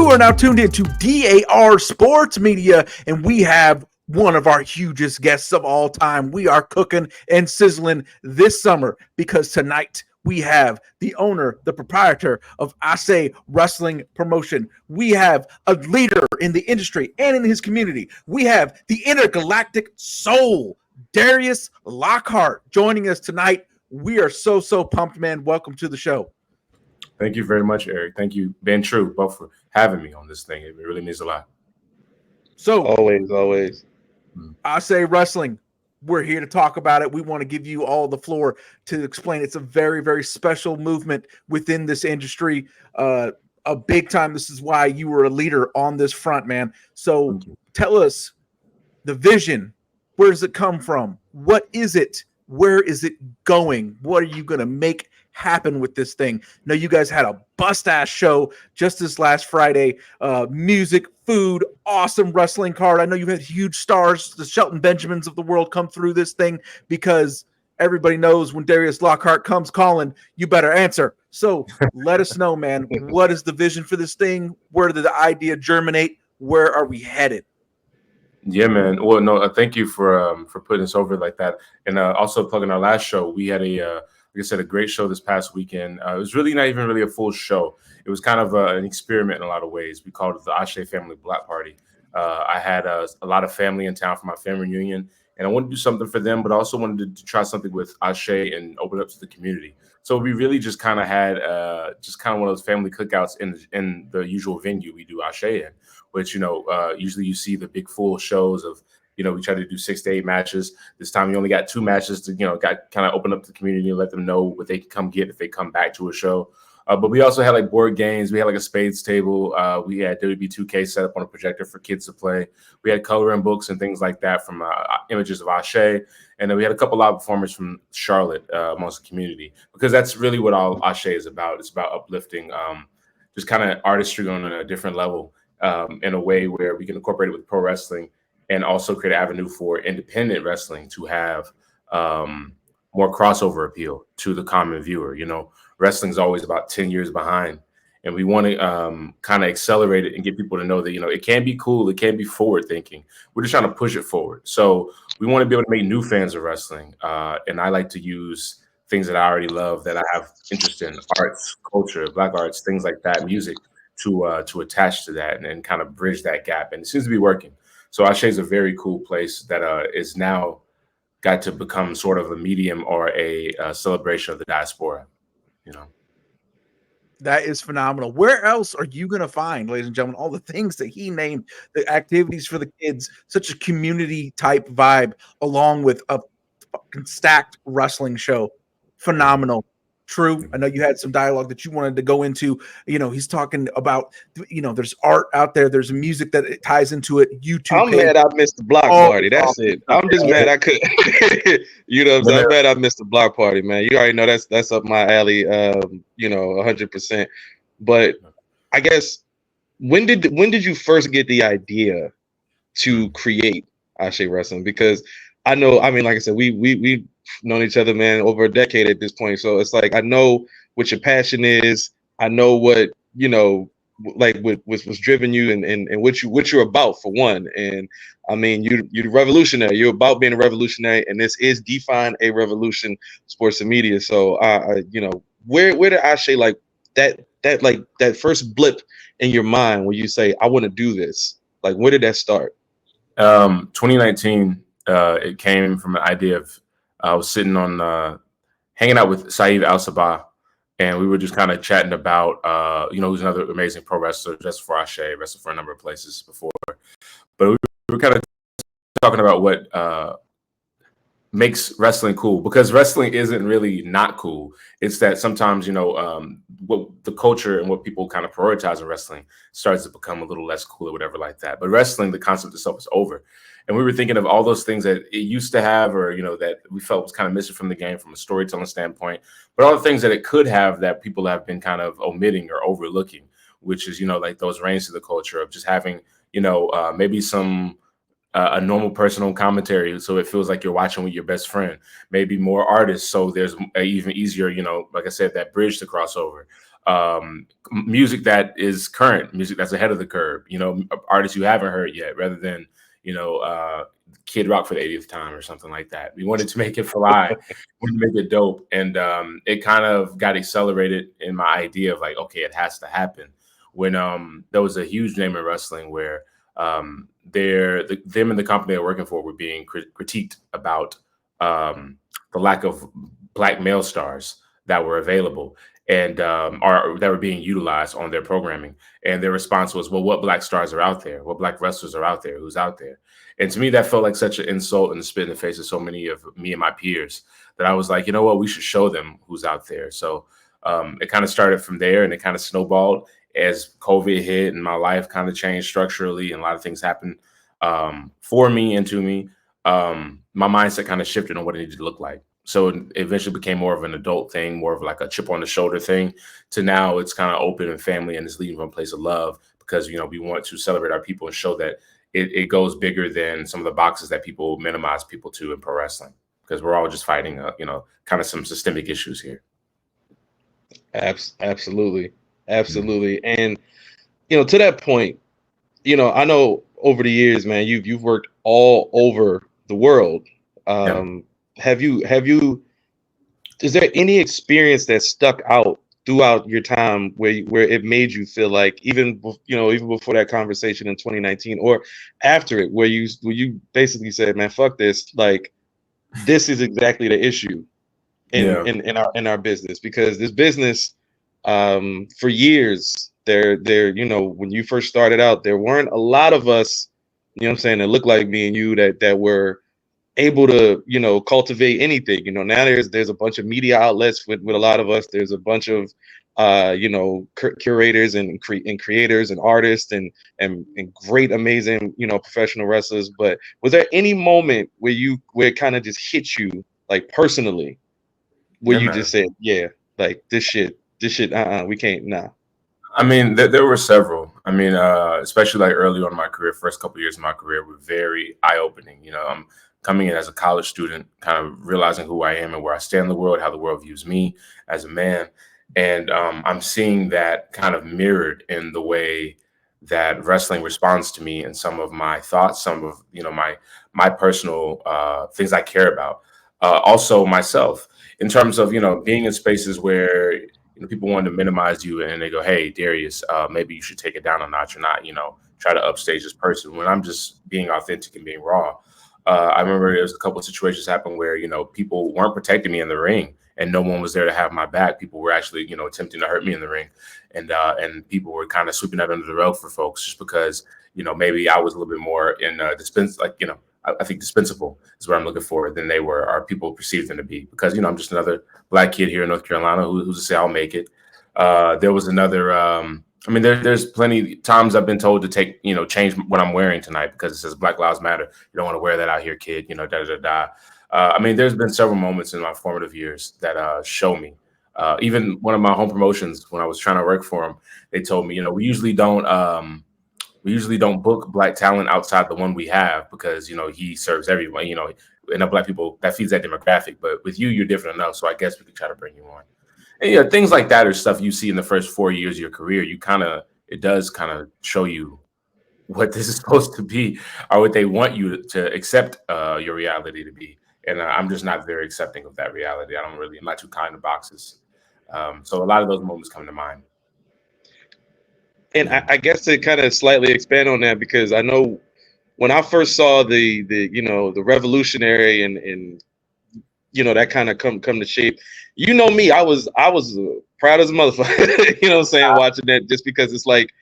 You are now tuned into DAR Sports Media, and we have one of our hugest guests of all time. We are cooking and sizzling this summer because tonight we have the owner, the proprietor of ASE Wrestling Promotion. We have a leader in the industry and in his community. We have the intergalactic soul, Darius Lockhart, joining us tonight. We are so pumped, man. Welcome to the show. Thank you very much, Eric. Thank you, Ben True, both for having me on this thing. It really means a lot. So always. ASE Wrestling, we're here to talk about it. We want to give you all the floor to explain. It's a very, very special movement within this industry. A big time. This is why you were a leader on this front, man. So tell us the vision. Where does it come from? What is it? Where is it going? What are you going to make happen with this thing? No, you guys had a bust-ass show just this last Friday. Music, food, awesome wrestling card. I know you had huge stars, the Shelton Benjamins of the world, come through this thing because everybody knows when Darius Lockhart comes calling, you better answer. So let us know, man. What is the vision for this thing? Where did the idea germinate? Where are we headed? Yeah, man. Well, no, thank you for putting us over like that. And also plugging our last show. We had like I said, a great show this past weekend. It was really not even really a full show. It was kind of an experiment in a lot of ways. We called it the ASE Family Black Party. I had a lot of family in town for my family reunion, and I wanted to do something for them, but I also wanted to try something with ASE and open up to the community. So we really just kind of had just kind of one of those family cookouts in the usual venue we do ASE in, which, usually you see the big full shows of, we try to do 6 to 8 matches. This time you only got 2 matches to, got kind of open up to the community and let them know what they can come get if they come back to a show. But we also had like board games. We had like a spades table. We had WB2K set up on a projector for kids to play. We had coloring books and things like that from images of ASE. And then we had a couple live performers from Charlotte amongst the community, because that's really what all ASE is about. It's about uplifting just kind of artistry on a different level in a way where we can incorporate it with pro wrestling and also create an avenue for independent wrestling to have more crossover appeal to the common viewer. Wrestling is always about 10 years behind, and we want to kind of accelerate it and get people to know that, it can be cool. It can be forward thinking. We're just trying to push it forward. So we want to be able to make new fans of wrestling. And I like to use things that I already love, that I have interest in, arts, culture, Black arts, things like that, music, to attach to that and kind of bridge that gap. And it seems to be working. So ASE is a very cool place that is now got to become sort of a medium or a celebration of the diaspora. That is phenomenal. Where else are you going to find, ladies and gentlemen, all the things that he named, the activities for the kids, such a community type vibe, along with a fucking stacked wrestling show? Phenomenal. True. I know you had some dialogue that you wanted to go into. He's talking about, there's art out there. There's music that it ties into it. YouTube. I'm mad I missed the block party. That's it. I'm just mad I could. I'm mad I missed the block party, man. You already know that's up my alley. 100%. But I guess when did you first get the idea to create ASE Wrestling? Because I know, like I said, we known each other, man, over a decade at this point. So it's like, I know what your passion is. I know what, what's driven you and what you're about, for one. And you're revolutionary. You're about being a revolutionary, and this is Define a Revolution Sports and Media. So where did ASE that first blip in your mind where you say, I want to do this? Like, where did that start? 2019, it came from an idea of, I was sitting on hanging out with Saeed Al-Sabah, and we were just kind of chatting about, who's another amazing pro wrestler, just for ASE, wrestled for a number of places before. But we were kind of talking about what makes wrestling cool, because wrestling isn't really not cool. It's that sometimes, what the culture and what people kind of prioritize in wrestling starts to become a little less cool or whatever like that. But wrestling, the concept itself, is over. And we were thinking of all those things that it used to have, or, that we felt was kind of missing from the game from a storytelling standpoint, but all the things that it could have that people have been kind of omitting or overlooking, which is, like those reigns to the culture of just having, maybe some a normal personal commentary, so it feels like you're watching with your best friend. Maybe more artists, so there's a even easier, like I said, that bridge to cross over. Music that is current, music that's ahead of the curve. Artists you haven't heard yet, rather than Kid Rock for the 80th time or something like that. We wanted to make it fly, we wanted to make it dope, and it kind of got accelerated in my idea of like, okay, it has to happen. When there was a huge name in wrestling where them and the company they're working for were being critiqued about the lack of black male stars that were available and or that were being utilized on their programming. And their response was, well, what black stars are out there? What black wrestlers are out there? Who's out there? And to me, that felt like such an insult and a spit in the face of so many of me and my peers that I was like, you know what, we should show them who's out there. So it kind of started from there, and it kind of snowballed as COVID hit and my life kind of changed structurally, and a lot of things happened for me and to me. My mindset kind of shifted on what it needed to look like. So it eventually became more of an adult thing, more of like a chip on the shoulder thing, to now it's kind of open and family, and it's leading from a place of love, because, we want to celebrate our people and show that it goes bigger than some of the boxes that people minimize people to in pro wrestling, because we're all just fighting, kind of some systemic issues here. Absolutely. And, to that point, I know over the years, man, you've worked all over the world. Have you, is there any experience that stuck out throughout your time where it made you feel like, even before that conversation in 2019 or after it, where you basically said, man, fuck this, like, this is exactly the issue in our business, because this business, for years there, when you first started out, there weren't a lot of us, that looked like me and you that were able to, cultivate anything. Now there's a bunch of media outlets with a lot of us. There's a bunch of curators and creators and artists and great, amazing, professional wrestlers. But was there any moment where it kind of just hit you, like, personally, where you just said, yeah, like, this shit, we can't, nah? I mean, there were several. I mean, especially like early on in my career, first couple of years of my career were very eye-opening. I'm coming in as a college student, kind of realizing who I am and where I stand in the world, how the world views me as a man. And I'm seeing that kind of mirrored in the way that wrestling responds to me and some of my thoughts, some of, my personal things I care about. Also myself, in terms of, being in spaces where people want to minimize you and they go, hey, Darius, maybe you should take it down a notch or not, try to upstage this person, when I'm just being authentic and being raw. I remember there was a couple of situations happen where, people weren't protecting me in the ring and no one was there to have my back. People were actually, attempting to hurt me in the ring, and people were kind of sweeping that under the rug for folks just because, maybe I was a little bit more in I think dispensable is what I'm looking for than they were, or people perceived them to be, because, I'm just another black kid here in North Carolina who's to say I'll make it. There was another, there's plenty of times I've been told to take, change what I'm wearing tonight because it says Black Lives Matter. You don't want to wear that out here, kid, there's been several moments in my formative years that show me. Even one of my home promotions, when I was trying to work for them, they told me, we usually don't book black talent outside the one we have because, he serves everyone, and black people, that feeds that demographic. But with you, you're different enough. So I guess we could try to bring you on. And, things like that are stuff you see in the first 4 years of your career. It does kind of show you what this is supposed to be, or what they want you to accept your reality to be. And I'm just not very accepting of that reality. I'm not too kind to boxes. So a lot of those moments come to mind. And I guess to kind of slightly expand on that, because I know when I first saw the revolutionary and that kind of come to shape, me, I was proud as a motherfucker, watching that, just because it's like,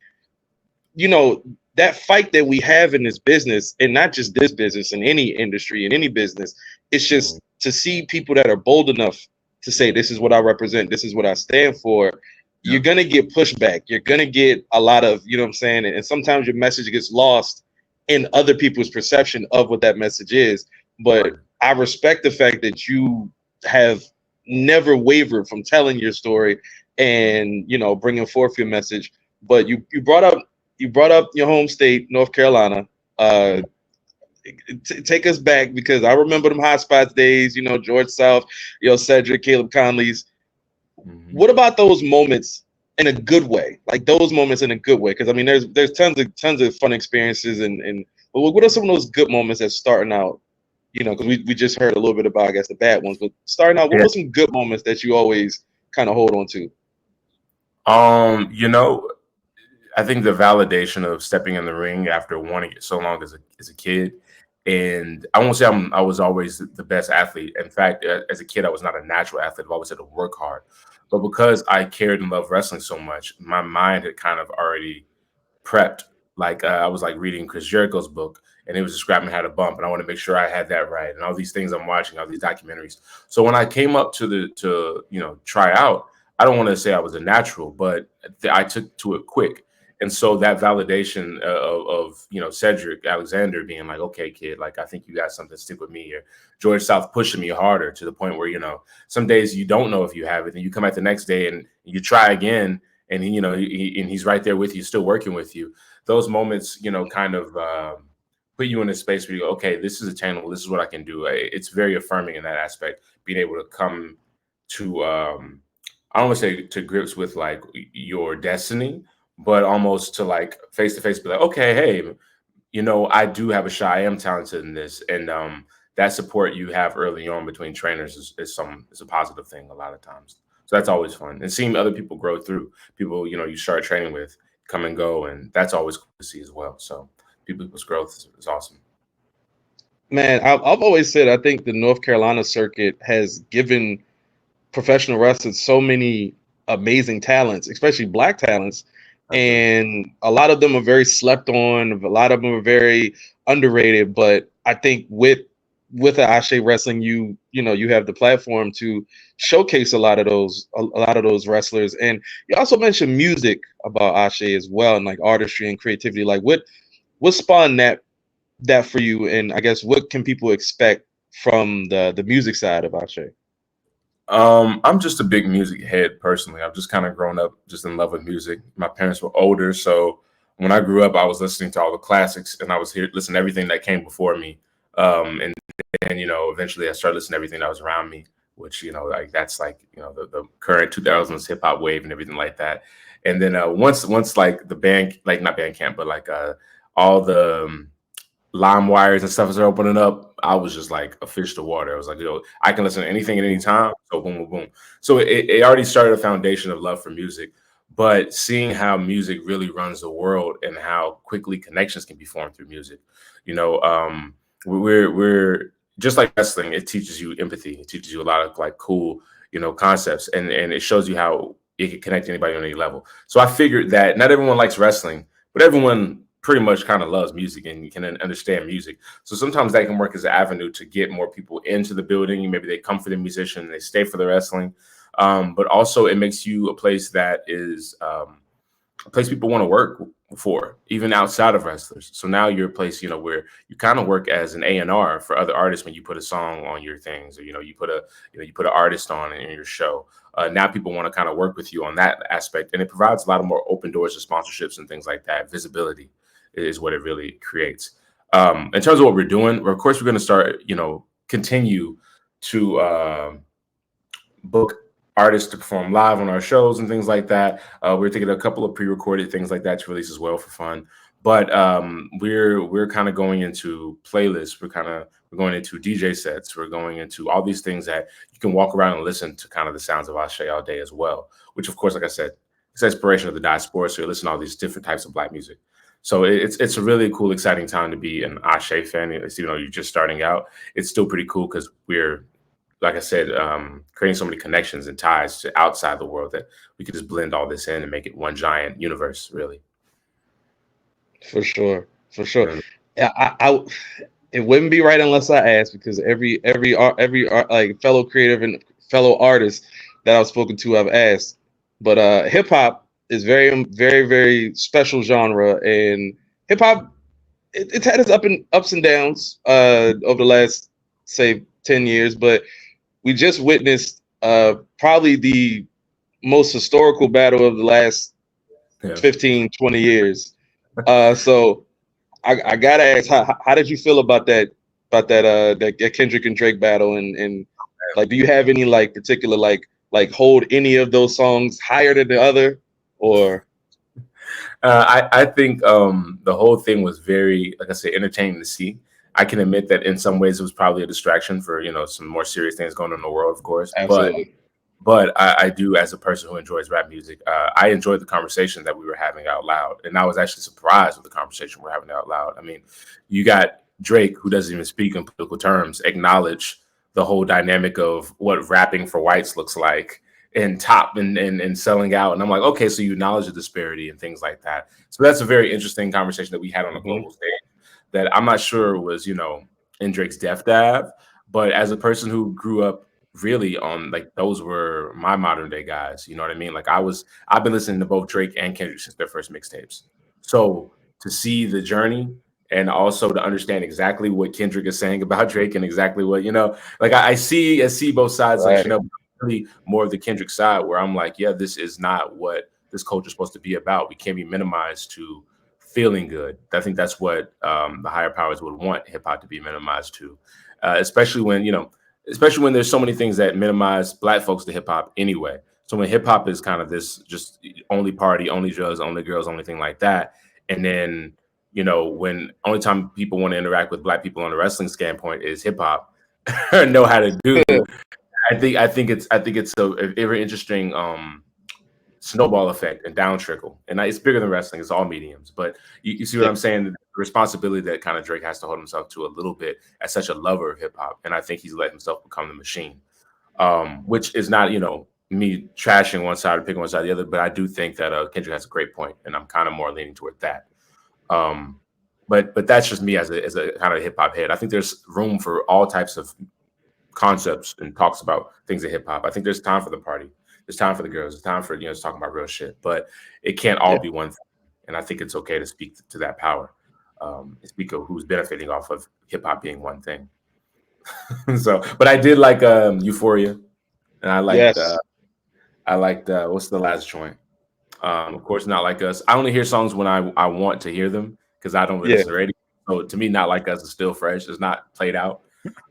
that fight that we have in this business, and not just this business, in any industry, in any business, it's just to see people that are bold enough to say, this is what I represent, this is what I stand for. You're going to get pushback. You're going to get a lot of, and sometimes your message gets lost in other people's perception of what that message is. But I respect the fact that you have never wavered from telling your story and, bringing forth your message. But you brought up your home state, North Carolina. take us back, because I remember them hot spots days. George South, Cedric, Caleb Conley's. Mm-hmm. What about those moments in a good way? Like those moments in a good way, because I mean, there's tons of fun experiences, and what are some of those good moments that's starting out? Because we just heard a little bit about, I guess, the bad ones, but starting out, what were some good moments that you always kind of hold on to? I think the validation of stepping in the ring after wanting it so long as a kid, and I won't say I was always the best athlete. In fact, as a kid, I was not a natural athlete. I've always had to work hard, but because I cared and loved wrestling so much, my mind had kind of already prepped. Like I was like reading Chris Jericho's book, and it was describing how to bump, and I want to make sure I had that right, and all these things I'm watching, all these documentaries. So when I came up to try out, I don't want to say I was a natural, but I took to it quick. And so that validation of Cedric Alexander being like, okay, kid, like I think you got something, stick with me. Or George South pushing me harder to the point where some days you don't know if you have it, and you come out the next day and you try again, and he's right there with you, still working with you. Those moments, kind of put you in a space where you go, okay, this is attainable. This is what I can do. It's very affirming in that aspect, being able to come to I don't want to say to grips with like your destiny, but almost to like face to face, be like, okay, hey, I do have a shot. I am talented in this, and that support you have early on between trainers is a positive thing a lot of times. So that's always fun, and seeing other people grow through people you start training with come and go, and that's always cool to see as well. So people's growth is awesome. Man, I've always said I think the North Carolina circuit has given professional wrestlers so many amazing talents, especially black talents. And a lot of them are very slept on. A lot of them are very underrated. But I think with the Ashe Wrestling, you have the platform to showcase a lot of those wrestlers. And you also mentioned music about Ashe as well, and like artistry and creativity. Like what spawned that for you? And I guess what can people expect from the music side of Ashe? I'm just a big music head personally. I've just kind of grown up just in love with music. My parents were older, so when I grew up, I was listening to all the classics, and I was listening to everything that came before me. And then eventually I started listening to everything that was around me, which like that's like the current 2000s hip hop wave and everything like that. And then once like the band, like not Bandcamp, but like all the Limewires and stuff as they're opening up, I was just like a fish to water. I was like, I can listen to anything at any time. So boom, boom, boom. So it already started a foundation of love for music, but seeing how music really runs the world and how quickly connections can be formed through music. We're just like wrestling. It teaches you empathy. It teaches you a lot of like cool, concepts, and it shows you how it can connect anybody on any level. So I figured that not everyone likes wrestling, but everyone pretty much kind of loves music and you can understand music. So sometimes that can work as an avenue to get more people into the building. Maybe they come for the musician and they stay for the wrestling. But also it makes you a place that is a place people want to work for, even outside of wrestlers. So now you're a place, where you kind of work as an A&R for other artists when you put a song on your things, or, you put an artist on in your show. Now people want to kind of work with you on that aspect. And it provides a lot of more open doors to sponsorships and things like that. Visibility is what it really creates. In terms of what we're doing, of course, we're going to start, continue to book artists to perform live on our shows and things like that. We're taking a couple of pre-recorded things like that to release as well for fun. But we're kind of going into playlists. We're going into DJ sets. We're going into all these things that you can walk around and listen to kind of the sounds of Ashe all day as well, which of course, like I said, it's inspiration of the diaspora. So you listen to all these different types of Black music. So it's a really cool, exciting time to be an Ashe fan. Even though you're just starting out, it's still pretty cool because we're, like I said, creating so many connections and ties to outside the world that we could just blend all this in and make it one giant universe, really. For sure. Yeah, it wouldn't be right unless I asked, because every like fellow creative and fellow artist that I've spoken to, I've asked. But hip hop is very, very, very special genre, and hip hop it's had its ups and downs over the last, say, 10 years. But we just witnessed probably the most historical battle of the last 15, 20 years. So I gotta ask, how did you feel about that that Kendrick and Drake battle, and like, do you have any like particular like hold any of those songs higher than the other, or? I think the whole thing was very, like I said, entertaining to see. I can admit that in some ways it was probably a distraction for, you know, some more serious things going on in the world, of course. Absolutely. But I do, as a person who enjoys rap music, I enjoyed the conversation that we were having out loud. And I was actually surprised with the conversation we're having out loud. I mean, you got Drake, who doesn't even speak in political terms, acknowledge the whole dynamic of what rapping for whites looks like and top and selling out. And I'm like, okay, so you acknowledge the disparity and things like that. So that's a very interesting conversation that we had on a global stage that I'm not sure was, you know, in Drake's def dab. But as a person who grew up really on, like, those were my modern day guys, you know what I mean? Like, I've been listening to both Drake and Kendrick since their first mixtapes. So to see the journey and also to understand exactly what Kendrick is saying about Drake and exactly what, you know, like I see both sides, Right. like, you know, really more of the Kendrick side where I'm like, yeah, this is not what this culture is supposed to be about. We can't be minimized to feeling good. I think that's what the higher powers would want hip hop to be minimized to, especially when, you know, especially when there's so many things that minimize Black folks to hip hop anyway. So when hip hop is kind of this just only party, only drugs, only girls, only thing like that, and then, you know, when only time people want to interact with Black people on a wrestling standpoint is hip hop, know how to do. I think it's a very interesting snowball effect and down trickle, and it's bigger than wrestling. It's all mediums, but you see what I'm saying? The responsibility that kind of Drake has to hold himself to a little bit as such a lover of hip hop, and I think he's let himself become the machine, which is not, you know, me trashing one side or picking one side or the other, but I do think that Kendrick has a great point, and I'm kind of more leaning toward that. But that's just me as a kind of hip hop head. I think there's room for all types of concepts and talks about things in hip hop. I think there's time for the party. There's time for the girls. There's time for, you know, just talking about real shit. But it can't all be one thing. And I think it's okay to speak to that power. Speak of who's benefiting off of hip hop being one thing. So, but I did like Euphoria, and I liked what's the last joint? Of course, Not Like Us. I only hear songs when I want to hear them because I don't really listen to radio. So to me, Not Like Us is still fresh. It's not played out.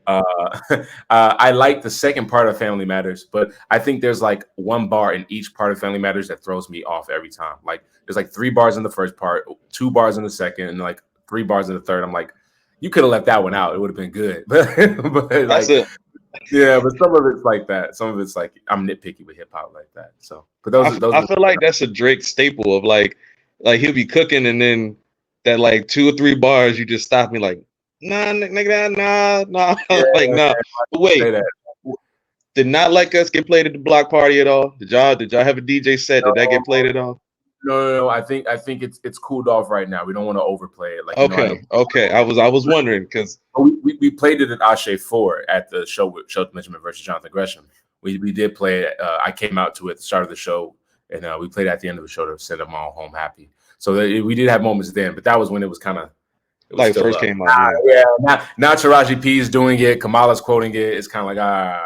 I like the second part of Family Matters, but I think there's like one bar in each part of Family Matters that throws me off every time. Like there's like 3 bars in the first part, 2 bars in the second, and like 3 bars in the third. I'm like, you could have left that one out. It would have been good. But like, yeah, but some of it's like that. Some of it's like I'm nitpicky with hip hop like that. So, but those I feel like that's a Drake staple of like he'll be cooking and then that like 2 or 3 bars you just stop me like, nah, nigga, nah. Yeah, like, nah. But wait, did Not Like Us get played at the block party at all? Did y'all have a DJ set? Did that get played at all? No. I think it's cooled off right now. We don't want to overplay it. Like, okay. I was wondering because we played it at ASE 4 at the show with Shelton Benjamin versus Jonathan Gresham. We did play it. I came out to it at the start of the show, and we played at the end of the show to send them all home happy. So we did have moments then, but that was when it was kind of. Like first came out. Now Taraji P is doing it. Kamala's quoting it. It's kind of like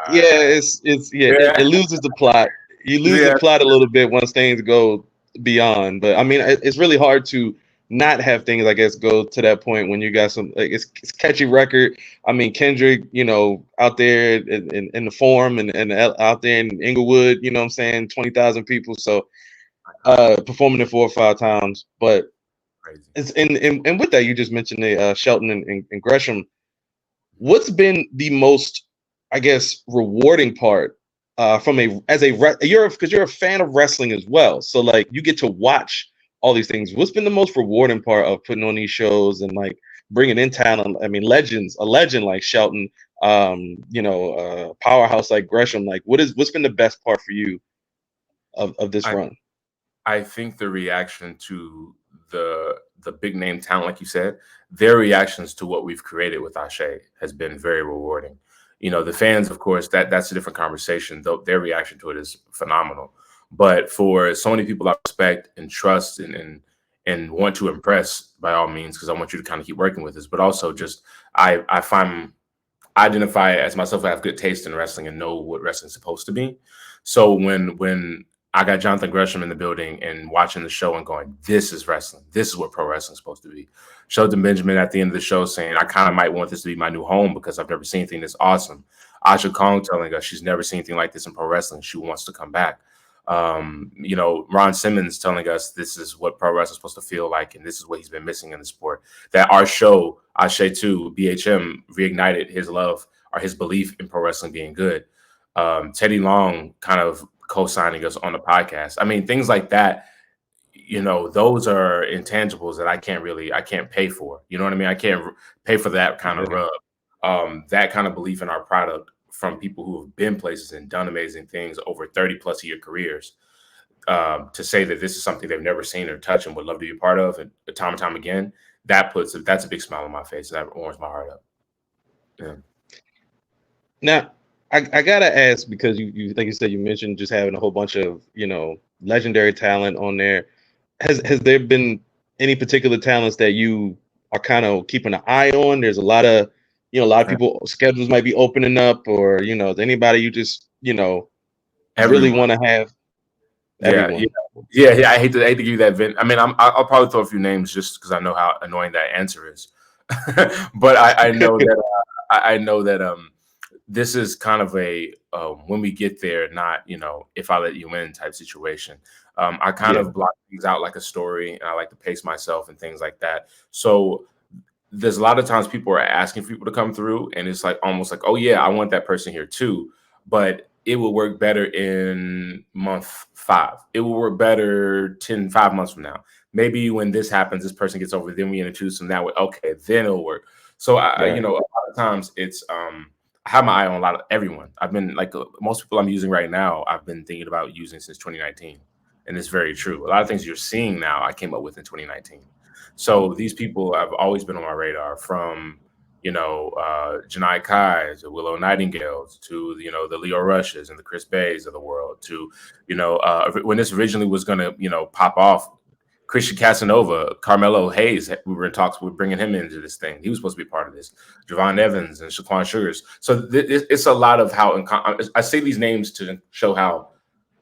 it loses the plot. You lose the plot a little bit once things go beyond. But I mean, it's really hard to not have things, I guess, go to that point when you got some like it's catchy record. I mean, Kendrick, you know, out there in the Forum and out there in Inglewood, you know what I'm saying, 20,000 people. So performing it 4 or 5 times, but. It's and with that, you just mentioned the Shelton and Gresham. What's been the most, I guess, rewarding part because you're a fan of wrestling as well, so like you get to watch all these things. What's been the most rewarding part of putting on these shows and like bringing in talent? I mean, a legend like Shelton, powerhouse like Gresham. Like, what's been the best part for you of this run? I think the reaction to the big name talent, like you said, their reactions to what we've created with ASE has been very rewarding. You know, the fans, of course, that's a different conversation, though their reaction to it is phenomenal. But for so many people I respect and trust and want to impress, by all means, because I want you to kind of keep working with us, but also just I identify as myself, I have good taste in wrestling and know what wrestling's supposed to be. So when I got Jonathan Gresham in the building and watching the show and going, this is wrestling. This is what pro wrestling is supposed to be. Shelton Benjamin at the end of the show saying, I kind of might want this to be my new home because I've never seen anything this awesome. Asha Kong telling us she's never seen anything like this in pro wrestling. She wants to come back. Ron Simmons telling us this is what pro wrestling is supposed to feel like, and this is what he's been missing in the sport. That our show, Ashe 2, BHM, reignited his love or his belief in pro wrestling being good. Teddy Long kind of co-signing us on the podcast. I mean, things like that, those are intangibles that I can't pay for. You know what I mean? I can't pay for that kind of rub, that kind of belief in our product from people who have been places and done amazing things over 30 plus year careers, to say that this is something they've never seen or touched and would love to be a part of and time again, that's a big smile on my face. That warms my heart up. Yeah. Now, I gotta ask, because you like you said, you mentioned just having a whole bunch of legendary talent on there. Has there been any particular talents that you are kind of keeping an eye on? There's a lot of people schedules might be opening up, or is anybody you just really want to have? Everyone. Yeah. I hate to give you that vent. I mean, I'll probably throw a few names just because I know how annoying that answer is. But I know that this is kind of a when we get there, not if I let you in type situation. I kind of block things out like a story, and I like to pace myself and things like that. So there's a lot of times people are asking for people to come through, and it's like almost like, oh yeah, I want that person here too, but it will work better in month 5. It will work better 5 months from now. Maybe when this happens, this person gets over, then we introduce them that way. Okay, then it'll work. So a lot of times it's I have my eye on a lot of everyone. I've been like most people I'm using right now, I've been thinking about using since 2019. And it's very true. A lot of things you're seeing now, I came up with in 2019. So these people have always been on my radar, from, Janai Kai's, the Willow Nightingales, to, the Leo Rushes and the Chris Bays of the world, to, when this originally was going to, pop off, Christian Casanova, Carmelo Hayes, we were in talks with bringing him into this thing. He was supposed to be part of this. Javon Evans and Shaquan Sugars. So it's a lot of how I say these names to show how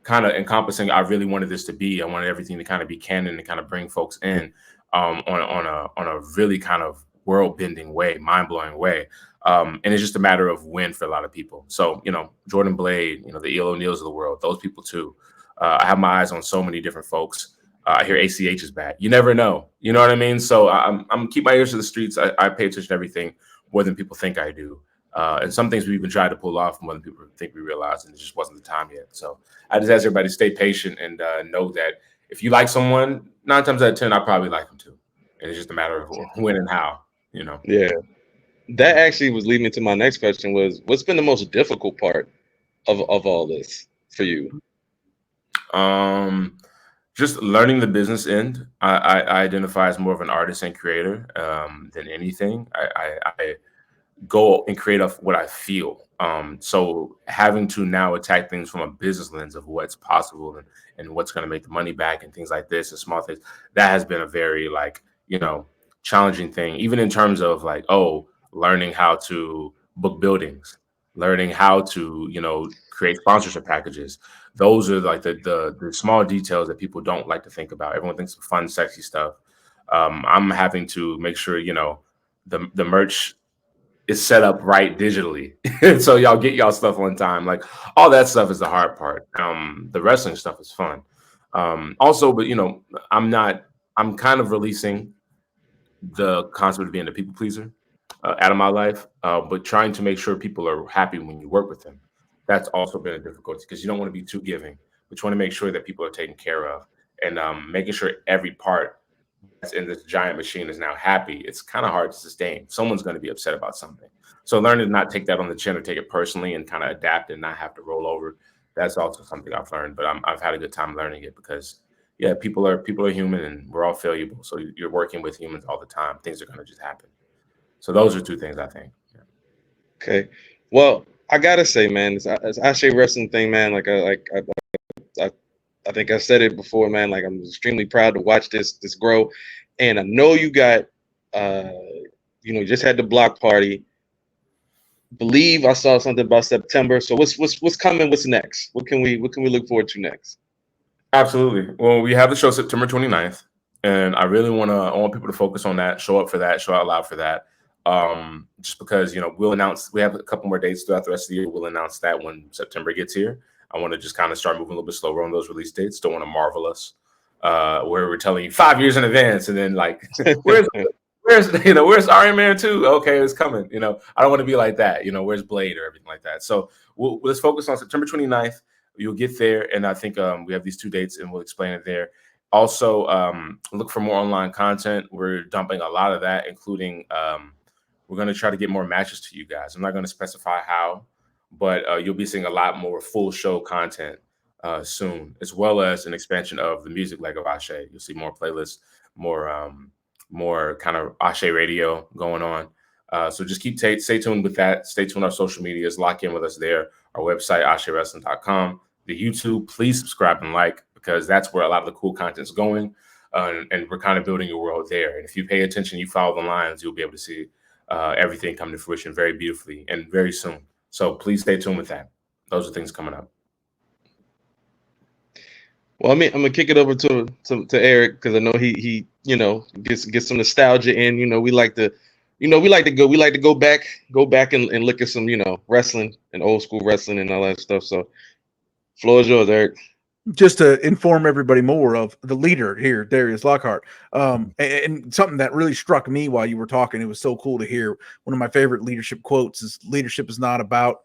kind of encompassing I really wanted this to be. I wanted everything to kind of be canon and kind of bring folks in on a really kind of world-bending way, mind-blowing way. And it's just a matter of when for a lot of people. So, Jordan Blade, the E.L. O'Neills of the world, those people too. I have my eyes on so many different folks. I hear ACH is back. You never know. You know what I mean? So I'm keep my ears to the streets. I pay attention to everything more than people think I do. And some things we even tried to pull off more than people think we realized, and it just wasn't the time yet. So I just ask everybody to stay patient and know that if you like someone, 9 times out of 10, I probably like them too. And it's just a matter of when and how, Yeah. That actually was leading me to my next question, was what's been the most difficult part of all this for you? Just learning the business end. I identify as more of an artist and creator than anything. I go and create off what I feel. So having to now attack things from a business lens of what's possible and what's going to make the money back and things like this and small things, that has been a very challenging thing, even in terms of learning how to book buildings, learning how to, create sponsorship packages. Those are like the small details that people don't like to think about. Everyone thinks of fun, sexy stuff. I'm having to make sure, the merch is set up right digitally. So y'all get y'all stuff on time. Like all that stuff is the hard part. The wrestling stuff is fun. Also, but I'm kind of releasing the concept of being a people pleaser out of my life, but trying to make sure people are happy when you work with them. That's also been a difficulty because you don't want to be too giving, but you want to make sure that people are taken care of, and making sure every part that's in this giant machine is now happy. It's kind of hard to sustain. Someone's going to be upset about something. So learning to not take that on the chin or take it personally and kind of adapt and not have to roll over. That's also something I've learned, but I've had a good time learning it because people are human and we're all fallible. So you're working with humans all the time. Things are going to just happen. So those are 2 things I think. Yeah. Okay. Well, I gotta say, man, it's Ashe wrestling thing, man. I think I said it before, man. Like I'm extremely proud to watch this grow, and I know you got, you just had the block party. Believe I saw something about September. So what's coming? What's next? What can we look forward to next? Absolutely. Well, we have the show September 29th, and I really I want people to focus on that, show up for that, show out loud for that. Just because, we have a couple more dates throughout the rest of the year. We'll announce that when September gets here. I want to just kind of start moving a little bit slower on those release dates. Don't want to marvel us where we're telling you 5 years in advance, and then like, where's where's Iron Man 2? Okay, it's coming. I don't want to be like that. Where's Blade or everything like that. So let's focus on September 29th. You'll get there, and I think we have these 2 dates, and we'll explain it there. Also, look for more online content. We're dumping a lot of that, including we're going to try to get more matches to you guys. I'm not going to specify how, but you'll be seeing a lot more full show content soon, as well as an expansion of the music leg of Ashe. You'll see more playlists, more kind of Ashe radio going on. So just stay tuned with that. Stay tuned on our social medias. Lock in with us there. Our website, AsheWrestling.com. The YouTube, please subscribe and like, because that's where a lot of the cool content is going. And we're kind of building a world there. And if you pay attention, you follow the lines, you'll be able to see everything come to fruition very beautifully and very soon. So please stay tuned with that. Those are things coming up. Well, I'm gonna kick it over to Eric, because I know he gets some nostalgia in. We like to go back and look at some wrestling and old school wrestling and all that stuff. So, floor is yours, Eric. Just to inform everybody more of the leader here, Darius Lockhart. And something that really struck me while you were talking, it was so cool to hear. One of my favorite leadership quotes is, leadership is not about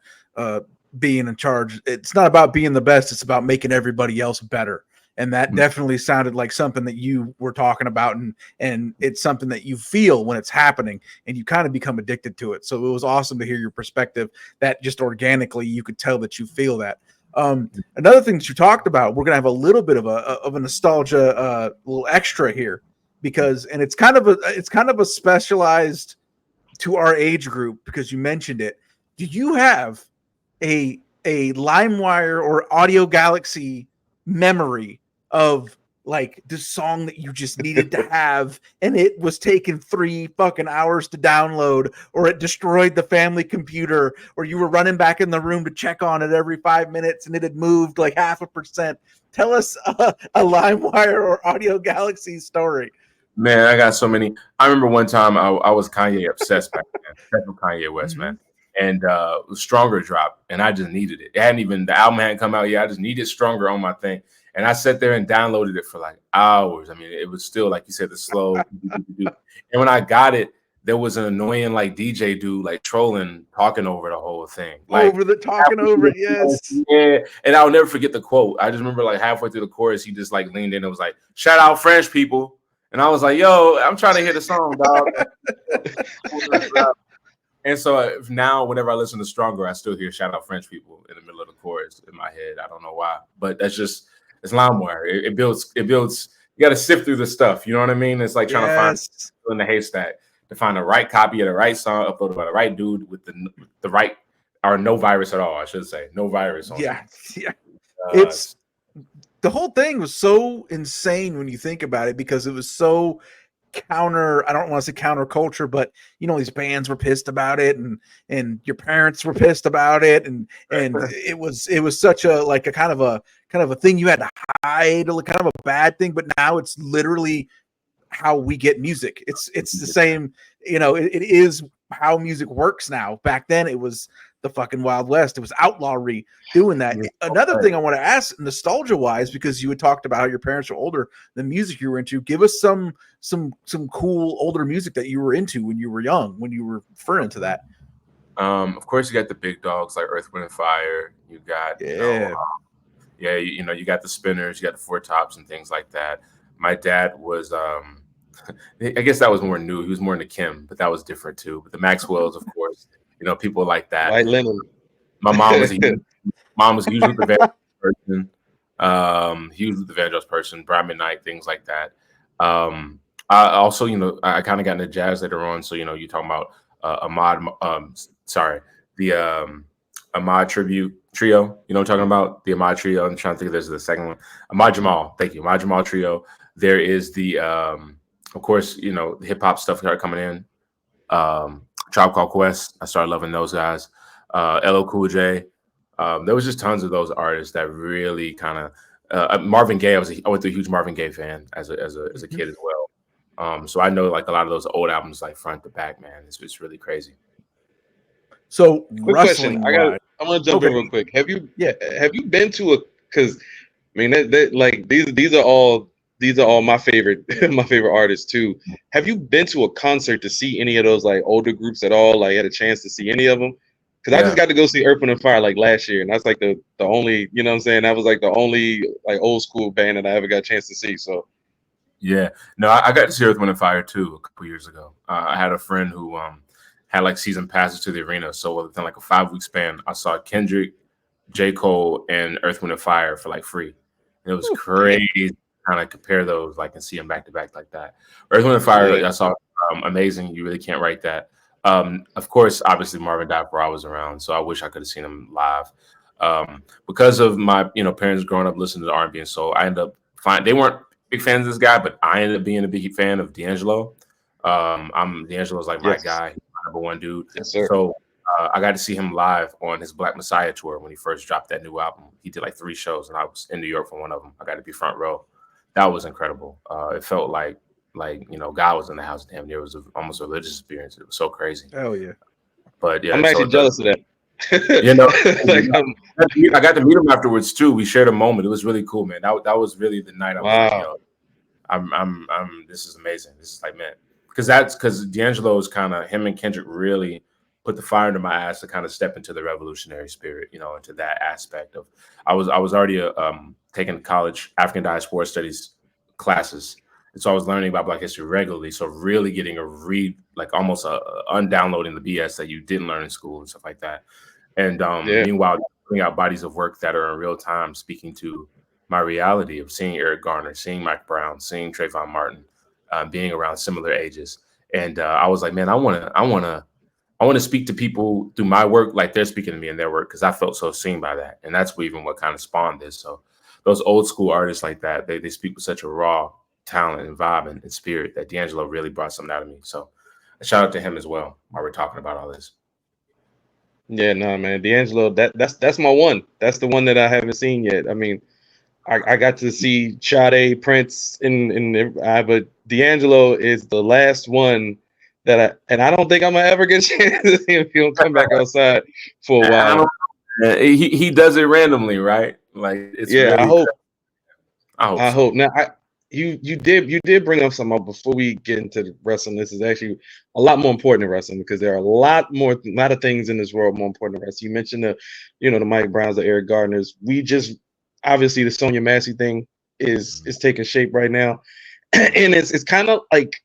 being in charge. It's not about being the best. It's about making everybody else better. And that definitely sounded like something that you were talking about. And it's something that you feel when it's happening, and you kind of become addicted to it. So it was awesome to hear your perspective, that just organically you could tell that you feel that. Another thing that you talked about, we're gonna have a little bit of a nostalgia, little extra here, because, and it's kind of a specialized to our age group, because you mentioned it. Do you have a Limewire or Audio Galaxy memory of like this song that you just needed to have, and it was taking 3 fucking hours to download, or it destroyed the family computer, or you were running back in the room to check on it every 5 minutes and it had moved like 0.5%? Tell us a Limewire or Audio Galaxy story. Man, I got so many. I remember one time I was Kanye obsessed back then, special Kanye West, man. And Stronger dropped, and I just needed it. The album hadn't come out yet. I just needed Stronger on my thing. And I sat there and downloaded it for like hours. I mean, it was still, like you said, the slow. And when I got it, there was an annoying like DJ dude like trolling, talking over the whole thing. Like Talking over it, yes. Yeah. And I'll never forget the quote. I just remember like halfway through the chorus, he just like leaned in and was like, "Shout out French people." And I was like, "Yo, I'm trying to hear the song, dog." And so now, whenever I listen to Stronger, I still hear "Shout Out French People" in the middle of the chorus in my head. I don't know why, but it's Limewire. It builds. You got to sift through the stuff. You know what I mean? It's like trying to find in the haystack to find the right copy of the right song uploaded by the right dude with the right, or no virus at all. I should say no virus on it. Yeah. It's the whole thing was so insane when you think about it, because it was so counter, I don't want to say counterculture, but these bands were pissed about it, and your parents were pissed about it, and it was such a like a kind of a thing you had to hide, kind of a bad thing. But now it's literally how we get music. It's the same, it is how music works now. Back then it was the fucking Wild West. It was outlawry doing that. Another thing I want to ask, nostalgia wise, because you had talked about how your parents were older, the music you were into, give us some cool older music that you were into when you were young, when you were referring to that. Of course, you got the big dogs like Earth, Wind, and Fire. You got you got the Spinners, you got the Four Tops and things like that. My dad was I guess that was more new. He was more into Kim, but that was different too. But the Maxwells, of course, people like that. White Linen. My mom was usually the Vandross person. He was the Vandross person, Brian McKnight, things like that. I also, I kind of got into jazz later on. So, you're talking about Ahmad, the Ahmad tribute trio. You know what I'm talking about? The Ahmad trio. I'm trying to think if there's the second one. Ahmad Jamal. Thank you. Ahmad Jamal trio. There is the, of course, the hip hop stuff started coming in. Tribe Called Quest. I started loving those guys. LL Cool J. There was just tons of those artists that really kind of Marvin Gaye. I went through a huge Marvin Gaye fan as a kid as well. So I know like a lot of those old albums like front to back, man. It's really crazy. So quick question. wise, I'm gonna jump in real quick. Have you been to a, because I mean that like these are all my favorite my favorite artists too. Have you been to a concert to see any of those like older groups at all? Like had a chance to see any of them? Because I just got to go see Earth, Wind & Fire like last year, and that's like the only, you know what I'm saying? That was like the only like old school band that I ever got a chance to see. So yeah, no, I got to see Earth, Wind & Fire too a couple years ago. I had a friend who had like season passes to the arena, so within like a 5-week span, I saw Kendrick, J. Cole, and Earth, Wind & Fire for like free. And it was crazy to kind of compare those like and see them back to back like that. Earth, Wind & Fire, I saw amazing. You really can't write that. Of course, obviously Marvin died before I was around, so I wish I could have seen him live. Because of my parents growing up listening to R&B and soul, I ended up they weren't big fans of this guy, but I ended up being a big fan of D'Angelo. D'Angelo's like my guy, he's my number one dude. Yes, sir. So I got to see him live on his Black Messiah tour when he first dropped that new album. He did like 3 shows, and I was in New York for one of them. I got to be front row. That was incredible. It felt like God was in the house damn near. It was almost a religious experience. It was so crazy. Hell yeah. But yeah, I'm actually jealous of that. I got to meet him afterwards too. We shared a moment. It was really cool, man. That was really the night I was like, this is amazing. This is like, man, because D'Angelo is kind of, him and Kendrick really put the fire into my ass to kind of step into the revolutionary spirit, into that aspect of, I was already taking college African diaspora studies classes. And so I was learning about Black history regularly. So really getting a read, like almost undownloading the BS that you didn't learn in school and stuff like that. And meanwhile, putting out bodies of work that are in real time, speaking to my reality of seeing Eric Garner, seeing Mike Brown, seeing Trayvon Martin, being around similar ages. And I was like, man, I want to speak to people through my work like they're speaking to me in their work, because I felt so seen by that. And that's what kind of spawned this. So those old school artists like that, they speak with such a raw talent and vibe and spirit that D'Angelo really brought something out of me. So a shout out to him as well while we're talking about all this. Yeah, no, man, D'Angelo, that's my one. That's the one that I haven't seen yet. I mean, I got to see Sade, Prince, but D'Angelo is the last one that I don't think I'm gonna ever get a chance to see if he'll come back outside for a while. He does it randomly, right? Like it's really, I hope. Now you did bring up something before we get into the wrestling. This is actually a lot more important than wrestling, because there are a lot of things in this world more important than wrestling. You mentioned the Mike Browns, the Eric Gardners. We just obviously the Sonya Massey thing is taking shape right now, and it's kind of like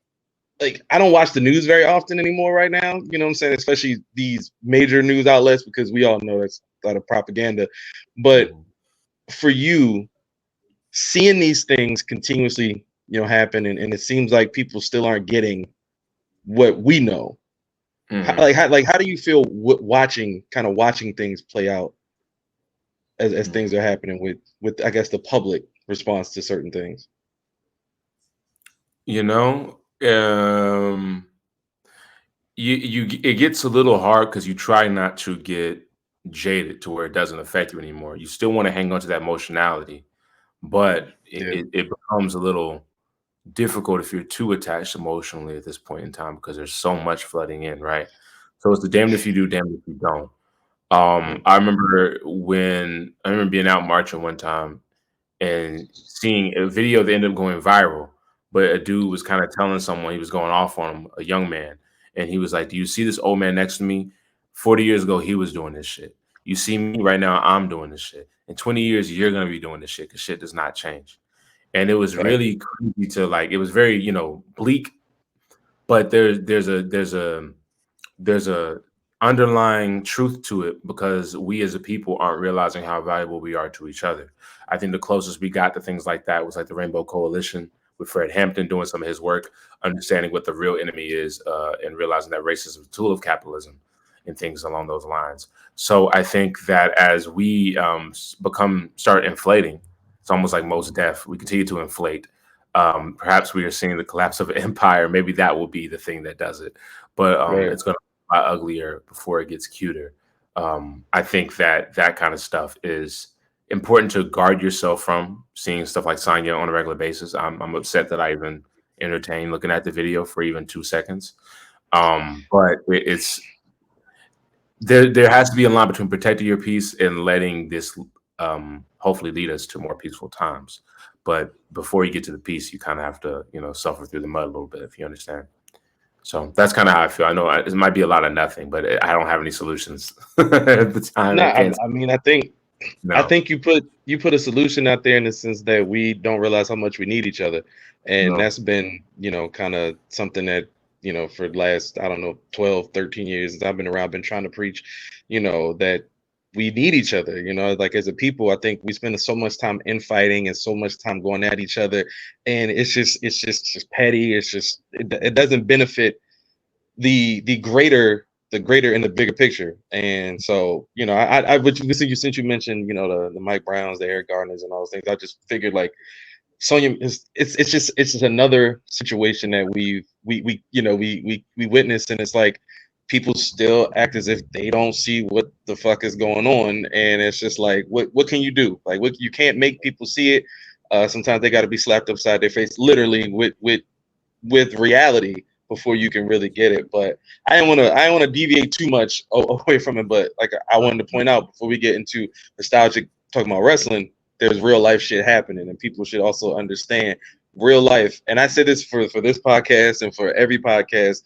I don't watch the news very often anymore right now. You know what I'm saying? Especially these major news outlets, because we all know that's a lot of propaganda. But for you, seeing these things continuously, happen, and it seems like people still aren't getting what we know. How do you feel watching things play out as things are happening with I guess the public response to certain things? It gets a little hard because you try not to get jaded to where it doesn't affect you anymore. You still want to hang on to that emotionality, but it becomes a little difficult if you're too attached emotionally at this point in time, because there's so much flooding in, right? So it's the damned if you do, damned if you don't. I remember being out marching one time and seeing a video that ended up going viral, but a dude was kind of telling someone, he was going off on him, a young man. And he was like, do you see this old man next to me? 40 years ago, he was doing this shit. You see me right now, I'm doing this shit. In 20 years, you're going to be doing this shit, because shit does not change. And it was really creepy to it was very, bleak, but there's a underlying truth to it, because we as a people aren't realizing how valuable we are to each other. I think the closest we got to things like that was like the Rainbow Coalition with Fred Hampton doing some of his work, understanding what the real enemy is, and realizing that racism is a tool of capitalism and things along those lines. So I think that as we start inflating, it's almost like Mos Def, we continue to inflate. Perhaps we are seeing the collapse of an empire. Maybe that will be the thing that does it. But it's going to be uglier before it gets cuter. I think that kind of stuff is important to guard yourself from seeing stuff like Sonya on a regular basis. I'm upset that I even entertained looking at the video for even 2 seconds. But it's there has to be a line between protecting your peace and letting this hopefully lead us to more peaceful times. But before you get to the peace, you kind of have to, suffer through the mud a little bit, if you understand. So that's kind of how I feel. I know it might be a lot of nothing, but I don't have any solutions at the time. No, I mean, I think you put a solution out there in the sense that we don't realize how much we need each other, and that's been, kind of something that, for the last, I don't know, 12, 13 years I've been around, been trying to preach, that we need each other, like as a people. I think we spend so much time infighting and so much time going at each other, and it's just petty. It's just, it doesn't benefit the greater and the bigger picture. And so, since you mentioned, the Mike Browns, the Eric Gardners, and all those things, I just figured like Sonya it's just another situation that we witness, and it's like people still act as if they don't see what the fuck is going on, and it's just like, what can you do? Like, you can't make people see it. Sometimes they got to be slapped upside their face, literally, with reality, before you can really get it. But I don't want to deviate too much away from it. But like, I wanted to point out before we get into nostalgic talking about wrestling, there's real life shit happening, and people should also understand real life. And I say this for this podcast and for every podcast,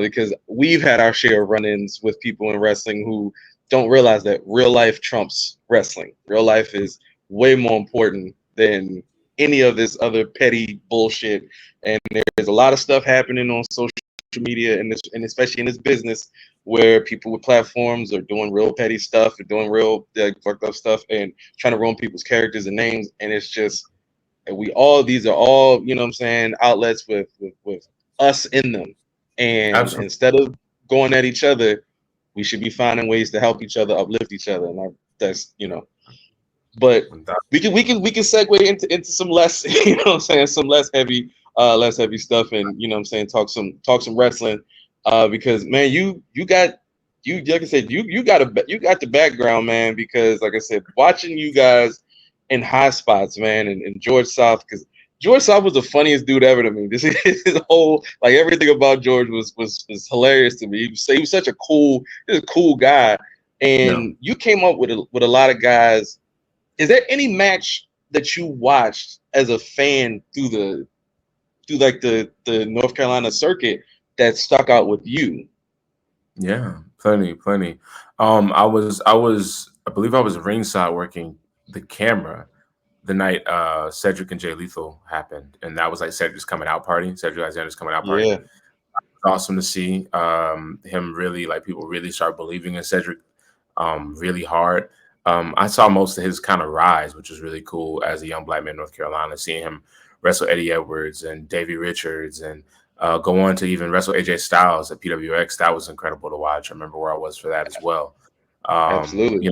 because we've had our share of run-ins with people in wrestling who don't realize that real life trumps wrestling. Real life is way more important than any of this other petty bullshit. And there's a lot of stuff happening on social media, and especially in this business, where people with platforms are doing real petty stuff, or doing real fucked up stuff, and trying to ruin people's characters and names. And it's just, these are all, outlets with us in them. And Absolutely. Instead of going at each other, we should be finding ways to help each other, uplift each other. And that's, but we can segue into some less, some less heavy stuff, and talk some wrestling, because man, you got like I said, you got the background, man, because like I said, watching you guys in high spots, man, and George South, because George South was the funniest dude ever to me. This is his whole, like, everything about George was hilarious to me. He was such a cool guy, and you came up with a lot of guys. Is there any match that you watched as a fan through the North Carolina circuit that stuck out with you? Yeah, plenty. I believe I was ringside working the camera the night Cedric and Jay Lethal happened, and that was like Cedric's coming out party. Cedric Alexander's coming out party. Yeah. Awesome to see him really, like, people really start believing in Cedric really hard. I saw most of his kind of rise, which was really cool as a young black man in North Carolina, seeing him wrestle Eddie Edwards and Davey Richards, and go on to even wrestle AJ Styles at PWX. That was incredible to watch. I remember where I was for that as well. Absolutely.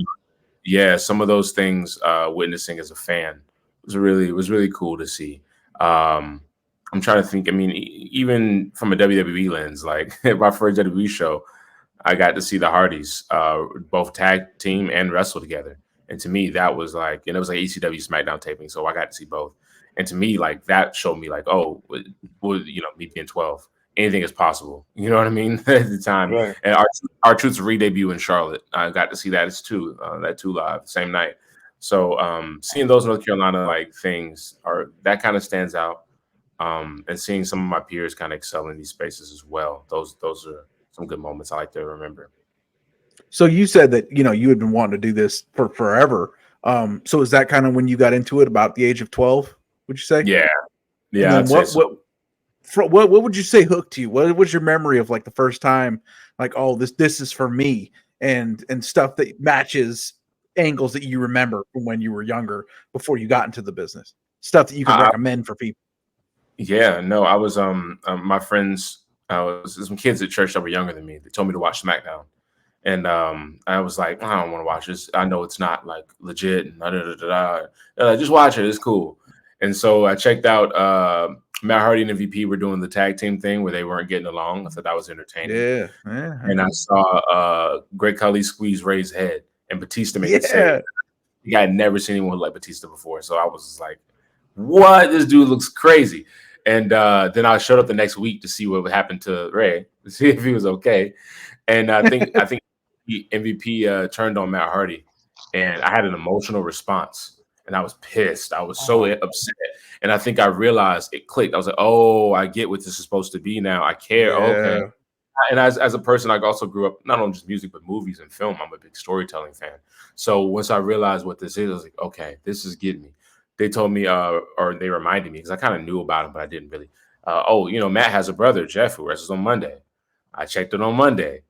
Yeah, some of those things, witnessing as a fan, was really cool to see. I'm trying to think. I mean, even from a WWE lens, like my first WWE show, I got to see the Hardys both tag team and wrestle together. And to me, that was like, and it was like ECW SmackDown taping, so I got to see both. And to me, like, that showed me like, oh, me being 12, anything is possible. You know what I mean? At the time. Right. And our Truth's re-debut in Charlotte, I got to see that as too, live the same night. So seeing those North Carolina like things that kind of stands out. And seeing some of my peers kind of excel in these spaces as well. Those are some good moments I like to remember. So you said that, you had been wanting to do this for forever. So is that kind of when you got into it, about the age of 12, would you say? Yeah. What would you say hooked you? What was your memory of like the first time, like, oh, this is for me, and stuff that matches angles that you remember from when you were younger before you got into the business, stuff that you can recommend for people? Yeah, no, I was my friends, some kids at church that were younger than me. They told me to watch SmackDown, and I was like, I don't want to watch this. I know it's not like legit. And They're like, just watch it. It's cool. And so I checked out Matt Hardy and MVP were doing the tag team thing where they weren't getting along. I thought that was entertaining. Yeah. And I saw Great Khali squeeze Ray's head, and Batista made the save. I had never seen anyone like Batista before. So I was just like, what? This dude looks crazy. And then I showed up the next week to see what would happen to Ray, to see if he was okay. And I think the MVP turned on Matt Hardy, and I had an emotional response, and I was pissed. I was so upset, and I think I realized it clicked. I was like, "Oh, I get what this is supposed to be now. I care." Yeah. Okay. And as a person, I also grew up not only just music but movies and film. I'm a big storytelling fan. So once I realized what this is, I was like, "Okay, this is getting me." They told me, or they reminded me, because I kind of knew about him, but I didn't really. Matt has a brother, Jeff, who wrestles on Monday. I checked it on Monday.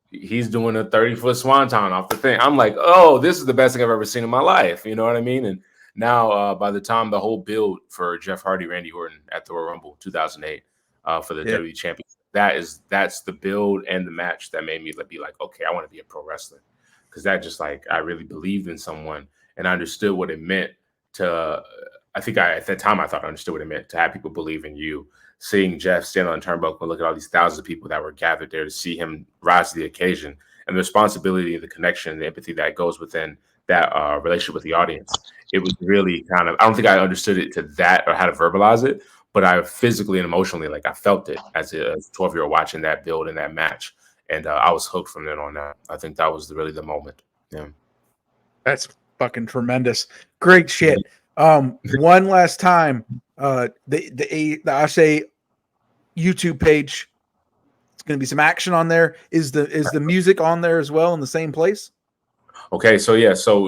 He's doing a 30-foot swanton off the thing. I'm like, oh, this is the best thing I've ever seen in my life. You know what I mean? And now, by the time the whole build for Jeff Hardy, Randy Orton at the Royal Rumble 2008 for the WWE Championship, that's the build and the match that made me be like, okay, I want to be a pro wrestler, because that just like I really believed in someone and I understood what it meant to. At that time I thought I understood what it meant to have people believe in you. Seeing Jeff stand on the turnbuckle and look at all these thousands of people that were gathered there to see him rise to the occasion, and the responsibility, the connection, the empathy that goes within that relationship with the audience. It was really kind of, I don't think I understood it to that or how to verbalize it, but I physically and emotionally, like I felt it as a 12-year-old watching that build and that match. And I was hooked from then on out. I think that was really the moment. Yeah. That's fucking tremendous. Great shit. One last time, the ASE YouTube page, it's going to be some action on there. Is the music on there as well in the same place? Okay, so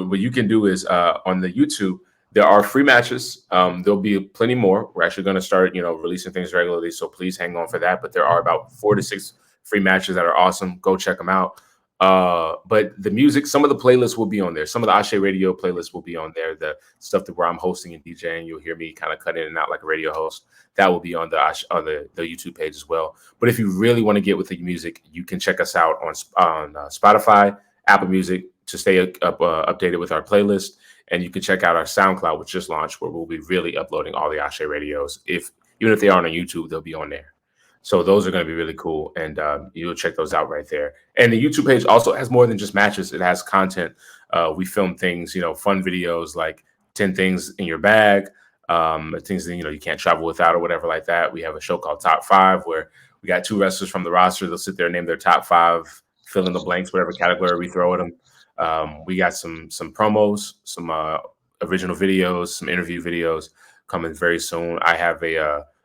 what you can do is on the YouTube, there are free matches. There'll be plenty more. We're actually going to start, releasing things regularly, so please hang on for that. But there are about 4 to 6 free matches that are awesome. Go check them out. But the music, some of the playlists will be on there. Some of the ASE Radio playlists will be on there. The stuff where I'm hosting and DJing, you'll hear me kind of cut in and out like a radio host. That will be on the YouTube page as well. But if you really want to get with the music, you can check us out on Spotify, Apple Music to stay updated with our playlist. And you can check out our SoundCloud, which just launched, where we'll be really uploading all the ASE radios. Even if they aren't on YouTube, they'll be on there. So those are going to be really cool, and you'll check those out right there. And the YouTube page also has more than just matches. It has content. We film things, fun videos like 10 things in your bag, things that, you can't travel without or whatever like that. We have a show called Top 5 where we got 2 wrestlers from the roster. They'll sit there and name their top 5, fill in the blanks, whatever category we throw at them. We got some promos, some original videos, some interview videos coming very soon. I have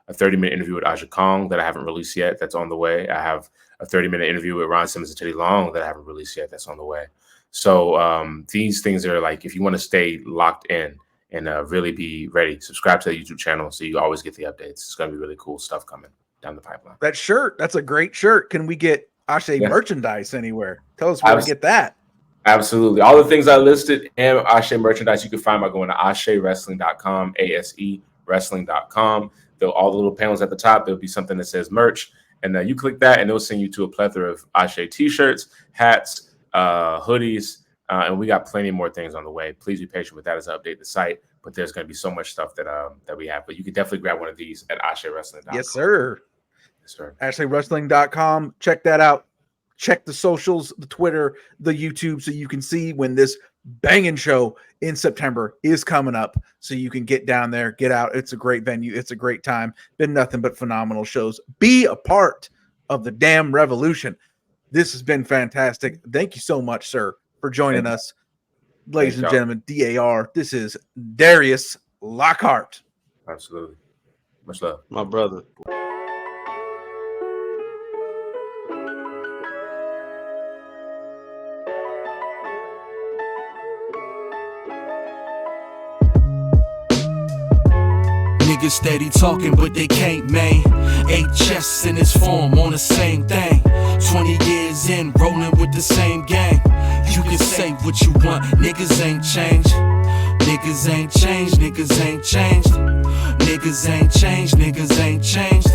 a 30-minute interview with Aja Kong that I haven't released yet. That's on the way. I have a 30-minute interview with Ron Simmons and Teddy Long that I haven't released yet. That's on the way. So these things are like, if you want to stay locked in and really be ready, subscribe to the YouTube channel so you always get the updates. It's going to be really cool stuff coming down the pipeline. That shirt, that's a great shirt. Can we get ASE merchandise anywhere? Tell us where to get that. Absolutely. All the things I listed and ASE merchandise you can find by going to ASEWrestling.com, ASE wrestling.com. All the little panels at the top, there'll be something that says merch, and you click that and it'll send you to a plethora of ASE t-shirts, hats, hoodies, and we got plenty more things on the way. Please be patient with that as I update the site, but there's going to be so much stuff that we have. But you can definitely grab one of these at ASEWrestling.com. Yes, sir. Yes, sir. ASEWrestling.com. Check that out. Check the socials, the Twitter, the YouTube, so you can see when this banging show in September is coming up, so you can get down there, get out. It's a great venue. It's a great time. Been nothing but phenomenal shows. Be a part of the damn revolution. This has been fantastic. Thank you so much, sir, for joining us. Ladies and gentlemen, DAR, this is Darius Lockhart. Absolutely. Much love. My brother. Niggas steady talking, but they can't, man. 8 chests in its form on the same thing. 20 years in, rolling with the same gang. You can say what you want, niggas ain't changed. Niggas ain't changed, niggas ain't changed. Niggas ain't changed, niggas ain't changed.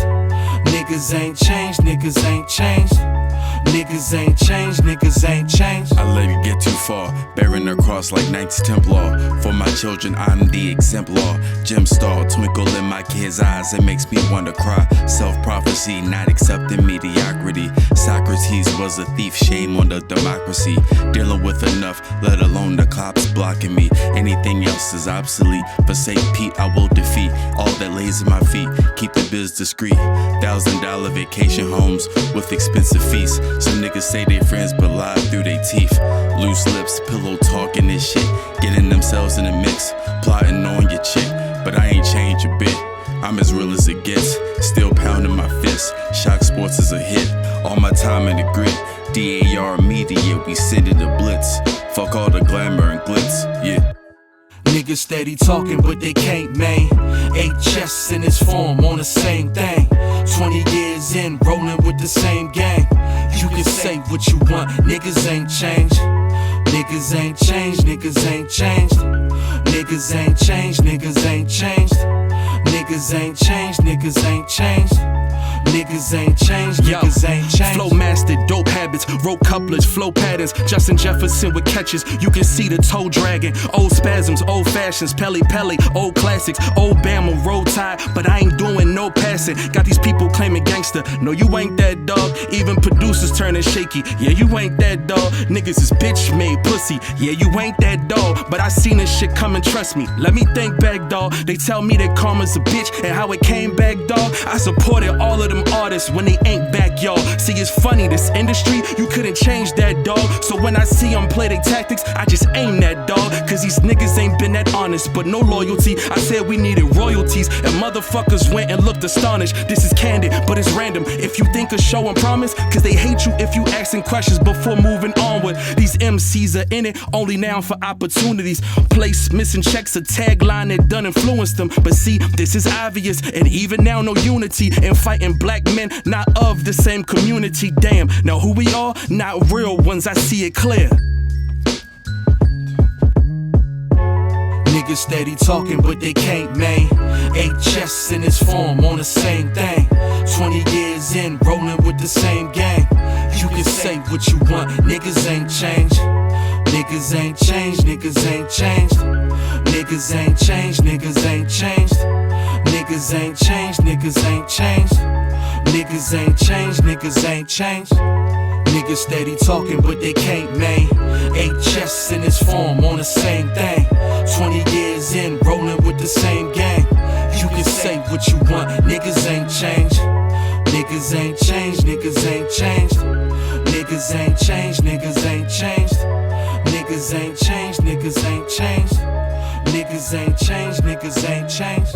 Niggas ain't changed, niggas ain't changed. Niggas ain't changed, niggas ain't changed. I let it get too far, bearing the cross like Knights Templar. For my children, I'm the exemplar. Gem star, twinkle in my kids' eyes, it makes me wanna cry. Self-prophecy, not accepting mediocrity. Socrates was a thief, shame on the democracy. Dealing with enough, let alone the cops blocking me. Anything else is obsolete. Forsake Pete, I will defeat all that lays at my feet. Keep the biz discreet. $1,000 vacation homes with expensive feasts. Some niggas say they friends but lie through their teeth. Loose lips, pillow talking this shit. Getting themselves in the mix, plotting on your chick. But I ain't changed a bit. I'm as real as it gets. Still pounding my fist. Shock Sports is a hit. All my time in the grit. DAR Media, we sending a blitz. Fuck all the glamour and glitz, yeah. Niggas steady talking, but they can't, man. 8 chests in this form on the same thing. 20 years in, rolling with the same gang. You can say what you want, niggas ain't changed. Niggas ain't changed, niggas ain't changed. Niggas ain't changed, niggas ain't changed. Niggas ain't changed, niggas ain't changed. Niggas ain't changed, niggas ain't changed. Flow master, dope habits, wrote couplets, flow patterns. Justin Jefferson with catches, you can see the toe dragging. Old spasms, old fashions, Pele, old classics, old Bama, roll tide, but I ain't doing no passing. Got these people claiming gangster, no you ain't that dog. Even producers turning shaky, yeah you ain't that dog. Niggas is bitch made pussy, yeah you ain't that dog. But I seen this shit coming, trust me, let me think back dog. They tell me that karma's a bitch and how it came back dog. I supported all of them artists when they ain't back, y'all. See, it's funny, this industry, you couldn't change that, dog. So when I see them play their tactics, I just aim that, dog. Cause these niggas ain't been that honest, but no loyalty. I said we needed royalties, and motherfuckers went and looked astonished. This is candid, but it's random. If you think a show and promise, cause they hate you if you asking questions before moving onward. These MCs are in it only now for opportunities. Place missing checks, a tagline that done influenced them. But see, this is obvious, and even now no unity in fighting black men not of the same community. Damn, now who we are? Not real ones, I see it clear. Niggas steady talking, but they can't, man. 8 chests in this form on the same thing. 20 years in, rolling with the same gang. You can say what you want, niggas ain't changed. Niggas ain't changed, niggas ain't changed. Niggas ain't changed, niggas ain't changed. Niggas ain't changed, niggas ain't changed. Niggas ain't changed, niggas ain't changed. Niggas steady talking, but they can't, man. 8 chests in this form on the same thing. 20 years in, rolling with the same gang. You can say what you want, niggas ain't changed. Niggas ain't changed, niggas ain't changed. Niggas ain't changed, niggas ain't changed. Niggas ain't changed, niggas ain't changed. Niggas ain't changed, niggas ain't changed.